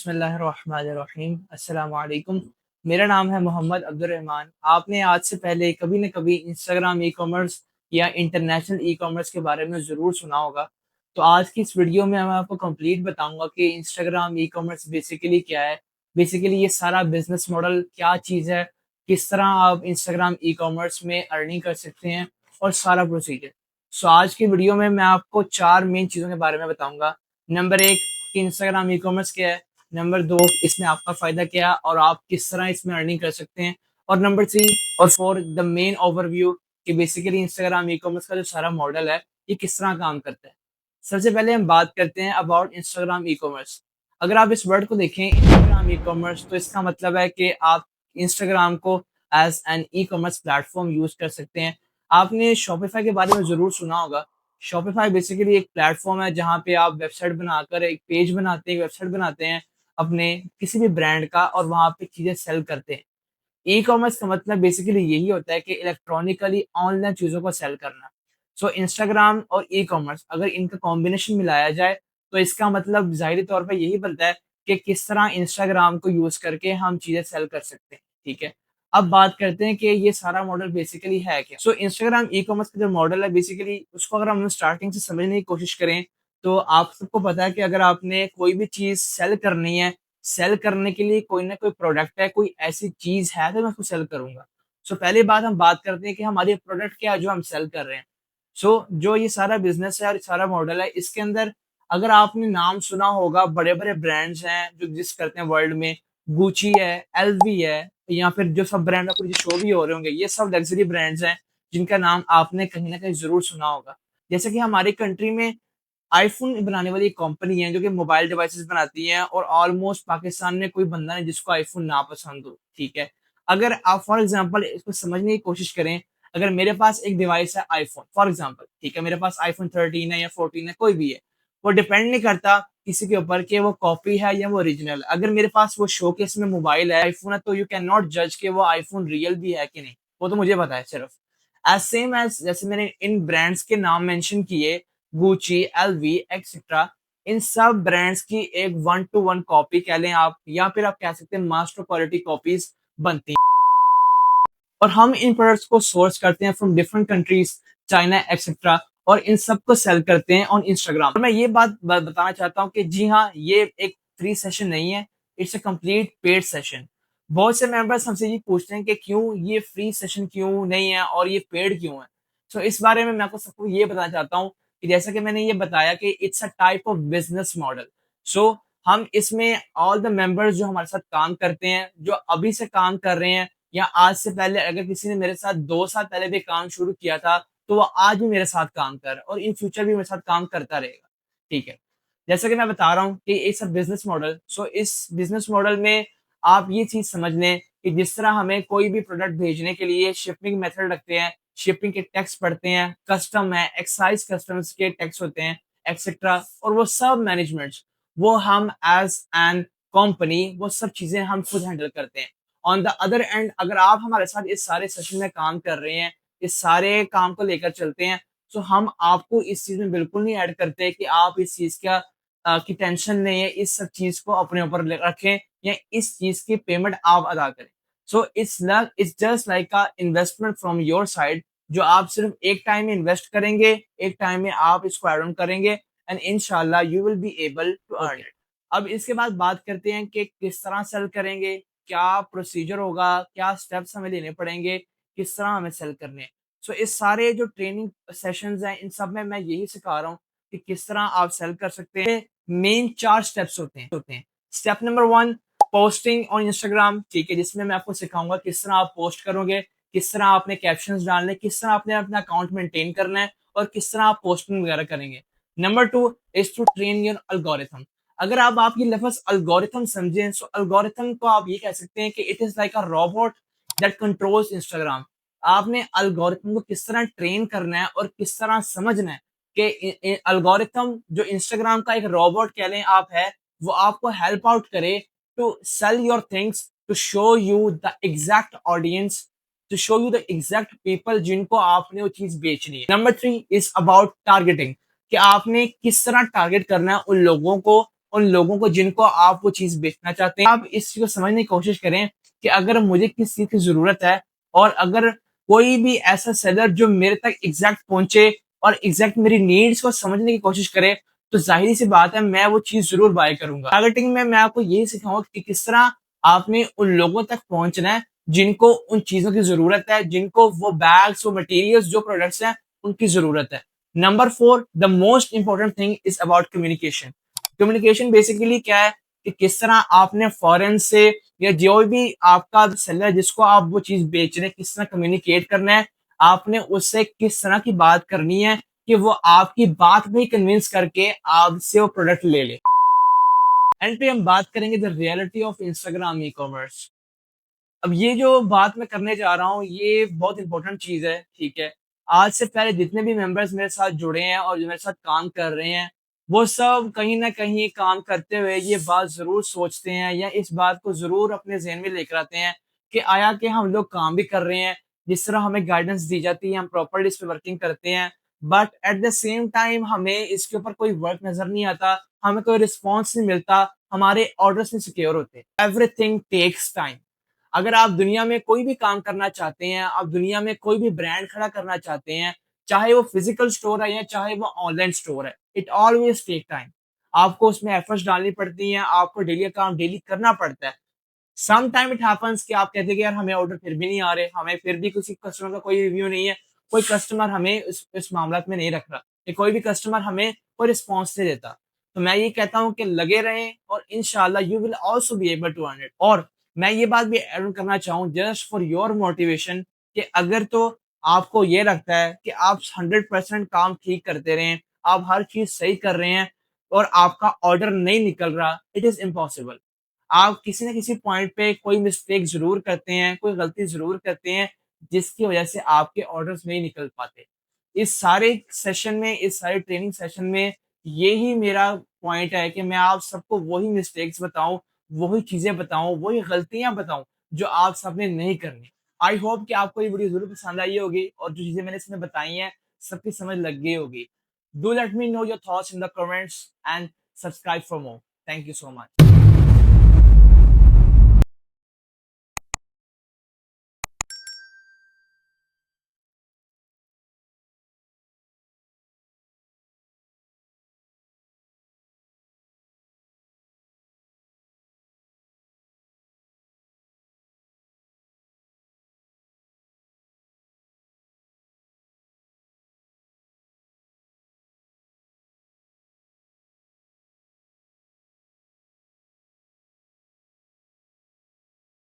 बिस्मिल्लाहिर्रहमानिर्रहीम। अस्सलाम वालेकुम। मेरा नाम है मोहम्मद अब्दुर्रहमान। आपने आज से पहले कभी न कभी इंस्टाग्राम ई-कॉमर्स या इंटरनेशनल ई-कॉमर्स के बारे में ज़रूर सुना होगा। तो आज की इस वीडियो में मैं आपको कंप्लीट बताऊँगा कि इंस्टाग्राम ई-कॉमर्स बेसिकली क्या है? बेसिकली ये सारा बिज़नेस मॉडल क्या चीज़ है? किस तरह आप इंस्टाग्राम ई-कॉमर्स में अर्निंग कर सकते हैं और सारा प्रोसीजर। सो आज की वीडियो में मैं आपको 4 मेन चीज़ों के बारे में बताऊँगा। नंबर 1 कि इंस्टाग्राम ई-कॉमर्स क्या है? नंबर 2 इसमें आपका फ़ायदा क्या है और आप किस तरह इसमें अर्निंग कर सकते हैं? और नंबर 3 और 4 द मेन ओवरव्यू कि बेसिकली इंस्टाग्राम ई-कॉमर्स का जो सारा मॉडल है, ये किस तरह काम करता है। सबसे पहले हम बात करते हैं अबाउट इंस्टाग्राम ई-कॉमर्स। अगर आप इस वर्ड को देखें इंस्टाग्राम ई-कॉमर्स तो इसका मतलब है कि आप इंस्टाग्राम को as an ecommerce platform use कर सकते हैं। आपने शॉपिफ़ाई के बारे में ज़रूर सुना होगा। शॉपिफ़ाई बेसिकली एक प्लेटफ़ॉर्म है जहाँ पे आप वेबसाइट बनाकर एक पेज बनाते हैं, एक वेबसाइट बनाते हैं अपने किसी भी ब्रांड का और वहाँ पे चीज़ें सेल करते हैं। ई-कॉमर्स का मतलब बेसिकली यही होता है कि इलेक्ट्रॉनिकली ऑनलाइन चीज़ों को सेल करना। सो इंस्टाग्राम और ई-कॉमर्स अगर इनका कॉम्बिनेशन मिलाया जाए, तो इसका मतलब ज़ाहिरी तौर पे यही बनता है कि किस तरह इंस्टाग्राम को यूज़ करके हम चीज़ें सेल कर सकते हैं, ठीक है? अब बात करते हैं कि ये सारा मॉडल बेसिकली है क्या? सो इंस्टाग्राम ई-कॉमर्स का जो मॉडल है बेसिकली उसको अगर हम स्टार्टिंग से समझने की कोशिश करें, तो आप सबको पता है कि अगर आपने कोई भी चीज़ सेल करनी है, सेल करने के लिए कोई ना कोई प्रोडक्ट है, कोई ऐसी चीज़ है तो मैं उसको सेल करूँगा। सो पहली बात हम बात करते हैं कि हमारी प्रोडक्ट क्या है जो हम सेल कर रहे हैं। सो जो ये सारा बिज़नेस है और ये सारा मॉडल है इसके अंदर अगर आपने नाम सुना होगा बड़े-बड़े ब्रांड्स हैं जो एग्ज़िस्ट करते हैं वर्ल्ड में, गुची है, एलवी है या फिर जो सब ब्रांड आपको जो शो भी हो रहे होंगे, ये सब लग्ज़री ब्रांड्स हैं जिनका नाम आपने कहीं न कहीं ज़रूर सुना होगा। जैसे कि हमारी कंट्री में आईफ़ोन बनाने वाली एक कंपनी है जो कि मोबाइल डिवाइसेज़ बनाती है और ऑलमोस्ट पाकिस्तान में कोई बंदा नहीं जिसको आईफ़ोन ना पसंद हो, ठीक है? अगर आप फॉर एग्ज़ाम्पल इसको समझने की कोशिश करें, अगर मेरे पास एक डिवाइस है आईफ़ोन फॉर एग्ज़ाम्पल, ठीक है? मेरे पास आईफ़ोन 13 है या 14 है, कोई भी है। वो डिपेंड नहीं करता किसी के ऊपर कि वो कॉपी है या वो ओरिजिनल है। अगर मेरे पास वो शोकेस में मोबाइल है, आईफ़ोन है तो यू कैन नॉट जज कि वो आईफ़ोन रियल भी है कि नहीं, वो तो मुझे पता है सिर्फ़। एज़ सेम एज़ जैसे मैंने इन ब्रांड्स के नाम मेंशन किए गुची, एलवी एक्सेट्रा इन सब ब्रांड्स की एक वन टू वन कॉपी कह लें आप या फिर आप कह सकते हैं मास्टर क्वालिटी कॉपीज़ बनती हैं और हम इन प्रोडक्ट्स को सोर्स करते हैं from different countries, China etcetera और इन सब को सेल करते हैं ऑन इंस्टाग्राम। और मैं ये बात ब बताना चाहता हूँ कि जी हाँ, ये एक फ्री सेशन नहीं है, it's a complete paid session. बहुत से मेंबर्स हमसे ये पूछते हैं कि क्यों ये फ्री सेशन क्यों नहीं है और ये पेड क्यों है? सो इस बारे में मैं आपको सबको ये बताना चाहता हूँ कि जैसा कि मैंने ये बताया कि it's a type of business model. So हम इसमें ऑल द मेंबर्स जो हमारे साथ काम करते हैं, जो अभी से काम कर रहे हैं या आज से पहले अगर किसी ने मेरे साथ 2 साल पहले भी काम शुरू किया था, तो वो आज भी मेरे साथ काम कर रहा है और इन फ्यूचर भी मेरे साथ काम करता रहेगा। ठीक है। जैसा कि मैं बता रहा हूँ कि इट्स अ बिज़नेस मॉडल, सो इस बिज़नेस मॉडल में आप ये चीज़ समझ लें कि जिस तरह हमें कोई भी प्रोडक्ट भेजने के लिए शिपिंग मेथड रखते हैं, शिपिंग के टैक्स पड़ते हैं, कस्टम है, एक्साइज़ कस्टम्स के टैक्स होते हैं, एक्सेट्रा और वो सब मैनेजमेंट्स, वो हम एज़ एन कंपनी वो सब चीज़ें हम खुद हैंडल करते हैं। ऑन द अदर एंड अगर आप हमारे साथ इस सारे सेशन में काम कर रहे हैं, इस सारे काम को लेकर चलते हैं, तो हम आपको इस चीज़ में बिल्कुल नहीं ऐड करते कि आप इस चीज़ का की टेंशन नहीं है, इस सब चीज़ को अपने ऊपर ले रखें या इस चीज़ की पेमेंट आप अदा करें। So it's just like a investment from your side जो आप सिर्फ एक टाइम में इन्वेस्ट करेंगे, एक टाइम में आप इसको ऐड ऑन करेंगे एंड इंशाल्लाह you will be able to earn it. अब इसके बाद बात करते हैं कि किस तरह सेल करेंगे, क्या प्रोसीजर होगा, क्या स्टेप्स हमें लेने पड़ेंगे, किस तरह हमें सेल करने हैं। सो इस सारे जो ट्रेनिंग सेशंस हैं, इन सब में मैं यही सिखा रहा हूँ कि किस तरह आप सेल कर सकते हैं। मेन 4 स्टेप्स होते हैं। Step number 1 posting on Instagram, ठीक है, जिसमें मैं आपको सिखाऊँगा किस तरह आप पोस्ट करोगे, किस तरह आपने कैप्शंस डालने, किस तरह आपने अपना अकाउंट मेंटेन करना है और किस तरह आप पोस्टिंग वगैरह करेंगे। Number 2 is to train your algorithm. अगर आप ये लफ़्ज़ एल्गोरिथम समझें, सो एल्गोरिथम को आप ये कह सकते हैं कि it is like a robot that controls Instagram. आपने एल्गोरिथम को किस तरह ट्रेन करना है और किस तरह समझना है कि एल्गोरिथम जो इंस्टाग्राम का एक रोबोट कह लें आप है, वो आपको हेल्प आउट करे to sell your things, to show you the exact audience, to show you the exact people जिनको आपने वो चीज़ बेचनी है। नंबर 3 इज़ अबाउट टारगेटिंग कि आपने किस तरह टारगेट करना है उन लोगों को उन लोगों को जिनको आप वो चीज़ बेचना चाहते हैं। आप इस चीज़ को समझने की कोशिश करें कि अगर मुझे किस चीज़ की ज़रूरत है और अगर कोई भी ऐसा सेलर जो मेरे तक एग्ज़ैक्ट पहुँचे और एग्ज़ैक्ट मेरी नीड्स को समझने की कोशिश करे, तो ज़ाहिर-सी बात है मैं वो चीज़ ज़रूर बाय करूँगा। टारगेटिंग में मैं आपको यही सिखाऊँगा कि किस तरह आपने उन लोगों तक पहुँचना है जिनको उन चीज़ों की ज़रूरत है, जिनको वो बैग्स, वो मटीरियल्स, जो प्रोडक्ट्स हैं, उनकी ज़रूरत है। Number 4 the most important thing is about communication. Communication basically क्या है कि किस तरह आपने फॉरेन से या जो भी आपका सेलर जिसको आप वो चीज़ बेच रहे हैं, किस तरह कम्युनिकेट करना है, आपने उससे किस तरह की बात करनी है कि वो आपकी बात में कन्विंस करके आपसे वो प्रोडक्ट ले ले। एंड पे हम बात करेंगे the reality of Instagram e commerce. अब ये जो बात मैं करने जा रहा हूँ, ये बहुत इंपॉर्टेंट चीज़ है, ठीक है? आज से पहले जितने भी मेंबर्स मेरे साथ जुड़े हैं और जो मेरे साथ काम कर रहे हैं, वो सब कहीं न कहीं काम करते हुए ये बात ज़रूर सोचते हैं या इस बात को ज़रूर अपने ज़हन में लेकर आते हैं कि आया कि हम लोग काम भी कर रहे हैं, जिस तरह हमें गाइडेंस दी जाती है, हम प्रॉपर्ली इस पे वर्किंग करते हैं, but at the same time हमें इसके ऊपर कोई वर्क नज़र नहीं आता, हमें कोई रिस्पॉन्स नहीं मिलता, हमारे ऑर्डर्स नहीं सिक्योर होते। Everything takes time. अगर आप दुनिया में कोई भी काम करना चाहते हैं, आप दुनिया में कोई भी ब्रांड खड़ा करना चाहते हैं, चाहे वो फिजिकल स्टोर है या चाहे वो ऑनलाइन स्टोर है, इट ऑलवेज टेक टाइम। आपको उसमें एफर्ट्स डालनी पड़ती हैं, आपको डेली का काम डेली करना पड़ता है। सम टाइम इट हैपेंस कि आप कहते हैं कि यार हमें ऑर्डर फिर भी नहीं आ रहे, हमें फिर भी किसी कस्टमर का कोई रिव्यू नहीं है, कोई कस्टमर हमें इस मामला में नहीं रख रहा, या कोई भी कस्टमर हमें कोई रिस्पॉन्स नहीं देता। तो मैं ये कहता हूँ कि लगे रहें और इंशाल्लाह you will also be able to earn it. और मैं ये बात भी ऐड ऑन करना चाहूँ जस्ट फॉर योर मोटिवेशन कि अगर तो आपको ये लगता है कि आप 100% काम ठीक करते रहें, आप हर चीज़ सही कर रहे हैं और आपका ऑर्डर नहीं निकल रहा, इट इज़ इम्पॉसिबल। आप किसी न किसी पॉइंट पे कोई मिस्टेक ज़रूर करते हैं, कोई गलती ज़रूर करते हैं, जिसकी वजह से आपके ऑर्डर्स नहीं निकल पाते। इस सारे सेशन में, इस सारे ट्रेनिंग सेशन में यही मेरा पॉइंट है कि मैं आप सबको वही मिस्टेक्स बताऊँ, वही चीज़ें बताऊँ, वही गलतियाँ बताऊँ, जो आप सबने नहीं करनी। आई होप कि आपको ये वीडियो ज़रूर पसंद आई होगी और जो चीज़ें मैंने इसमें बताई हैं, सबकी समझ लग गई होगी। Do let me know your thoughts in the comments and subscribe for more. Thank you so much.